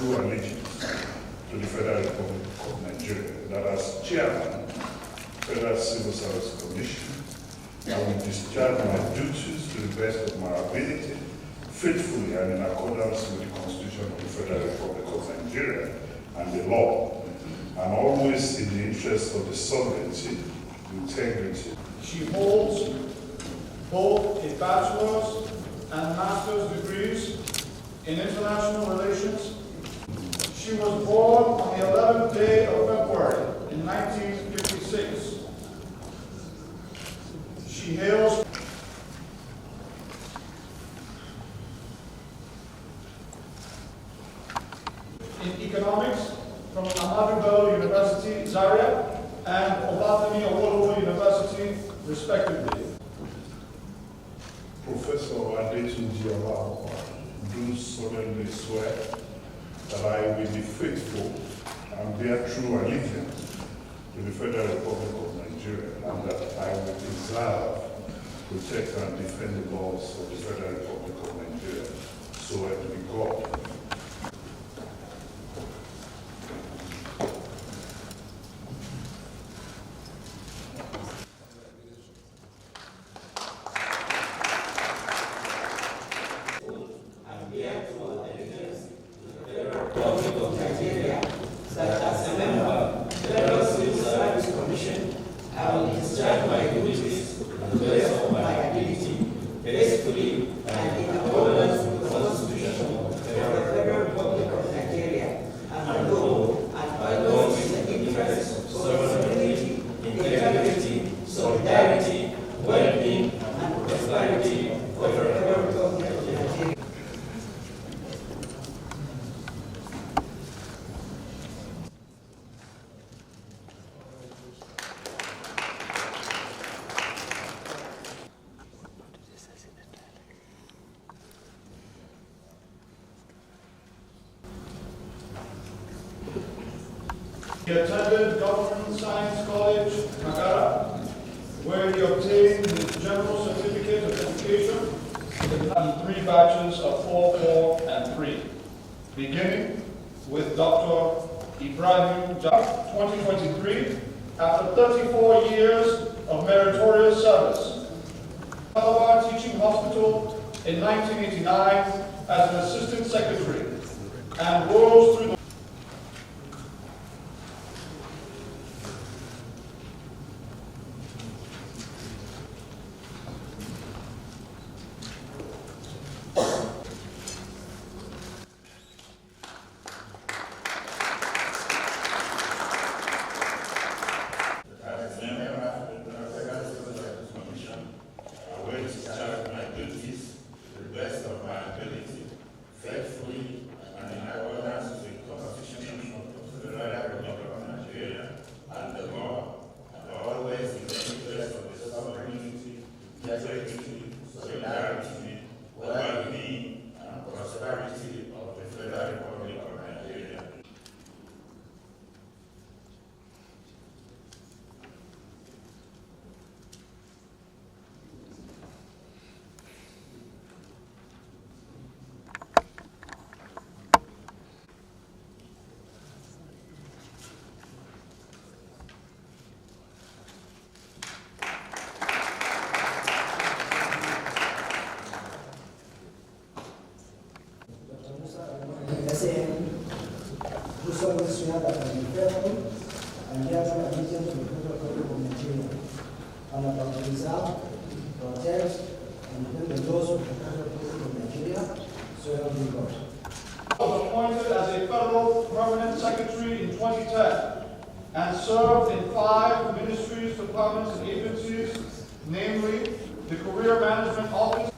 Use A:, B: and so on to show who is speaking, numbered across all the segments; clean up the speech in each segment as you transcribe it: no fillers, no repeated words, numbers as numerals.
A: true allegiance to the Federal Republic of Nigeria, that as Chairman, Federal Civil Service Commission, I will discharge my duties to the best of my ability, faithfully and in accordance with the Constitution of the Federal Republic of Nigeria and the law, and always in the interest of the sovereignty, integrity.
B: She holds both a bachelor's and master's degrees in international relations. She was born on the 11th day of February in 1956. She hails in economics from Ahmadu Bello University, Zaria, and Olaopa University, respectively.
A: Professor Olaopa, do solemnly swear that I will be faithful and bear true allegiance to the Federal Republic of Nigeria, and that I will preserve, protect, and defend the laws of the Federal Republic of Nigeria. So help me God.
B: He attended Government Science College, Magara, where he obtained his General Certificate of Education in 3 batches of 4, 4, and 3, beginning with Dr. Ibrahim Jah, 2023, after 34 years of meritorious service. Alawa Teaching Hospital in 1989 as an Assistant Secretary, and rose through the was appointed as a Federal Permanent Secretary in 2010 and served in 5 ministries, departments, and agencies, namely the Career Management Office,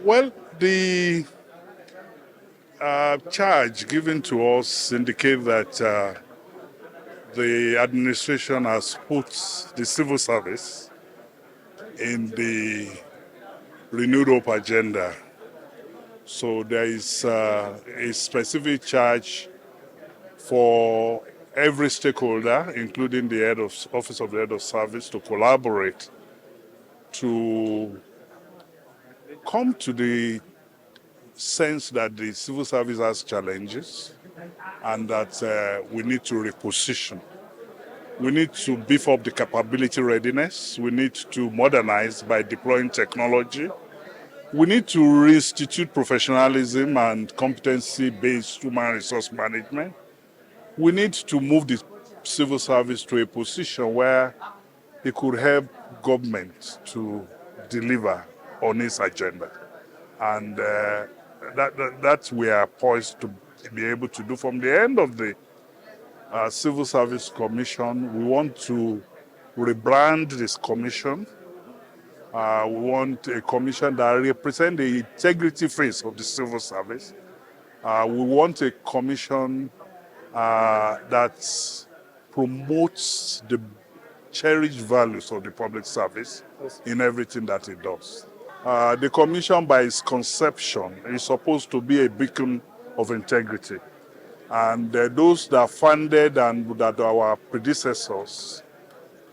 A: Well, the charge given to us indicate that the administration has put the civil service in the renewed hope agenda. So there is a specific charge for every stakeholder, including the Office of the Head of Service, to collaborate to come to the sense that the civil service has challenges and that we need to reposition. We need to beef up the capability readiness. We need to modernize by deploying technology. We need to reinstitute professionalism and competency-based human resource management. We need to move the civil service to a position where it could help government to deliver on its agenda. And that we are poised to be able to do. From the end of the Civil Service Commission, we want to rebrand this commission. We want a commission that represents the integrity face of the civil service. We want a commission that promotes the cherished values of the public service in everything that it does. The commission, by its conception, is supposed to be a beacon of integrity. And those that funded and that our predecessors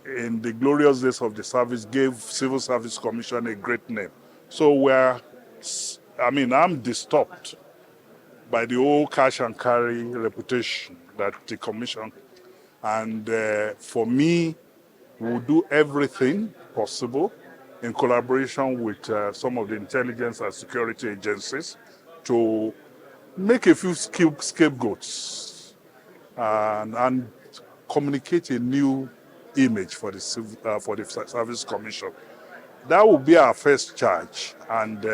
A: in the glorious days of the service gave Civil Service Commission a great name. So I'm disturbed by the old cash and carry reputation that the commission, and for me, we'll do everything possible in collaboration with some of the intelligence and security agencies to make a few scapegoats and communicate a new image for the Service Commission. That will be our first charge, and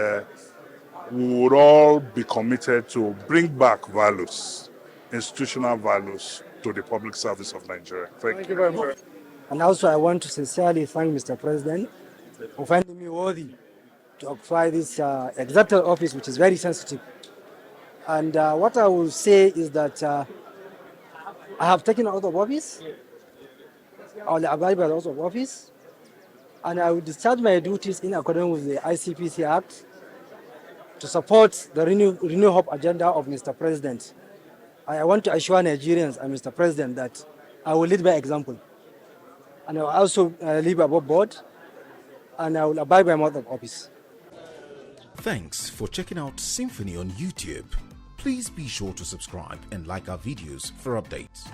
A: we would all be committed to bring back values, institutional values, to the public service of Nigeria. Thank you very much.
C: And also I want to sincerely thank Mr. President for finding me worthy to occupy this executive office, which is very sensitive. And what I will say is that I have taken out of office, I will abide by the oath of office, and I will discharge my duties in accordance with the ICPC Act to support the Renew Hope agenda of Mr. President. I want to assure Nigerians and Mr. President that I will lead by example. And I will also live above board, and I will abide by my oath of office.
D: Thanks for checking out SYMFONI on YouTube. Please be sure to subscribe and like our videos for updates.